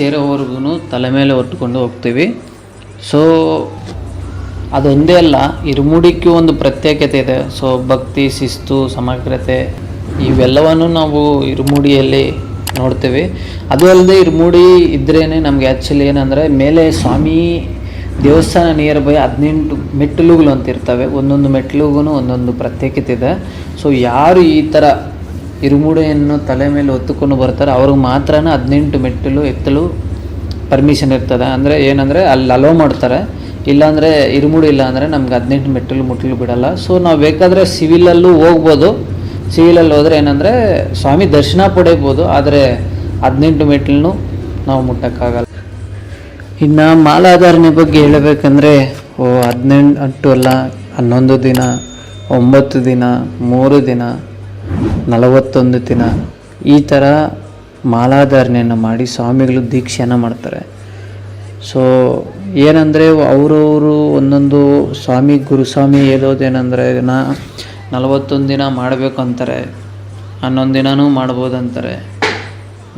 ಸೇರೋವರೆಗೂ ತಲೆ ಮೇಲೆ ಹೊತ್ಕೊಂಡು ಹೋಗ್ತೀವಿ. ಸೊ ಅದೊಂದೇ ಅಲ್ಲ, ಇರುಮುಡಿಗೂ ಒಂದು ಪ್ರತ್ಯೇಕತೆ ಇದೆ. ಸೊ ಭಕ್ತಿ, ಶಿಸ್ತು, ಸಮಗ್ರತೆ ಇವೆಲ್ಲವನ್ನು ನಾವು ಇರುಮುಡಿಯಲ್ಲಿ ನೋಡ್ತೀವಿ. ಅದು ಅಲ್ಲದೆ ಇರುಮುಡಿ ಇದ್ರೇ ನಮಗೆ ಆ್ಯಕ್ಚುಲಿ ಏನಂದರೆ, ಮೇಲೆ ಸ್ವಾಮಿ ದೇವಸ್ಥಾನ ನಿಯರ್ ಬೈ 18 ಮೆಟ್ಟಿಲುಗಳು ಅಂತ ಇರ್ತವೆ. ಒಂದೊಂದು ಮೆಟ್ಟಿಲುಗೂ ಒಂದೊಂದು ಪ್ರತ್ಯೇಕತೆ ಇದೆ. ಸೊ ಯಾರು ಈ ಥರ ಇರುಮುಡಿಯನ್ನು ತಲೆ ಮೇಲೆ ಹೊತ್ತುಕೊಂಡು ಬರ್ತಾರೆ ಅವ್ರಿಗೆ ಮಾತ್ರ 18 ಮೆಟ್ಟಿಲು ಎತ್ತಲು ಪರ್ಮಿಷನ್ ಇರ್ತದೆ. ಅಂದರೆ ಏನಂದರೆ ಅಲ್ಲಿ ಅಲೋ ಮಾಡ್ತಾರೆ, ಇಲ್ಲಾಂದರೆ ಇರುಮುಡಿ ಇಲ್ಲ ಅಂದರೆ ನಮ್ಗೆ 18 ಮೆಟ್ಟಿಲು ಮುಟ್ಟಲು ಬಿಡಲ್ಲ. ಸೊ ನಾವು ಬೇಕಾದರೆ ಸಿವಿಲಲ್ಲೂ ಹೋಗ್ಬೋದು. ಸಿವಿಲಲ್ಲಿ ಹೋದರೆ ಏನಂದರೆ ಸ್ವಾಮಿ ದರ್ಶನ ಪಡೆಯಬೋದು, ಆದರೆ 18 ಮೆಟ್ಟಿಲನ್ನು ನಾವು ಮುಟ್ಟೋಕ್ಕಾಗಲ್ಲ. ಇನ್ನು ಮಾಲಾಧಾರಣೆ ಬಗ್ಗೆ ಹೇಳಬೇಕಂದ್ರೆ 18 ಅಲ್ಲ, 11 ದಿನ, 9 ದಿನ, 3 ದಿನ, 41 ದಿನ ಈ ಥರ ಮಾಲಾಧಾರಣೆಯನ್ನು ಮಾಡಿ ಸ್ವಾಮಿಗಳು ದೀಕ್ಷೆಯನ್ನು ಮಾಡ್ತಾರೆ. ಸೊ ಏನಂದರೆ ಅವರವರು ಒಂದೊಂದು ಸ್ವಾಮಿ ಗುರುಸ್ವಾಮಿ ಹೇಳೋದೇನೆಂದರೆ 41 ದಿನ ಮಾಡಬೇಕು ಅಂತಾರೆ, 11 ದಿನವೂ ಮಾಡ್ಬೋದು ಅಂತಾರೆ.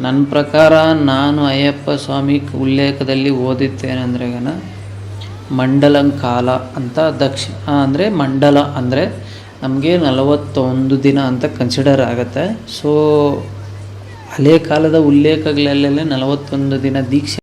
ನನ್ನ ಪ್ರಕಾರ ನಾನು ಅಯ್ಯಪ್ಪ ಸ್ವಾಮಿ ಉಲ್ಲೇಖದಲ್ಲಿ ಓದಿದ್ದೇನೆಂದರೆ ಮಂಡಲಂಕಾಲ ಅಂತ ಅಂದರೆ ಮಂಡಲ ಅಂದರೆ ನಮಗೆ 41 ದಿನ ಅಂತ ಕನ್ಸಿಡರ್ ಆಗುತ್ತೆ. ಸೊ ಹಳೆ ಕಾಲದ ಉಲ್ಲೇಖಗಳಲ್ಲೆಲ್ಲ 41 ದಿನ ದೀಕ್ಷೆ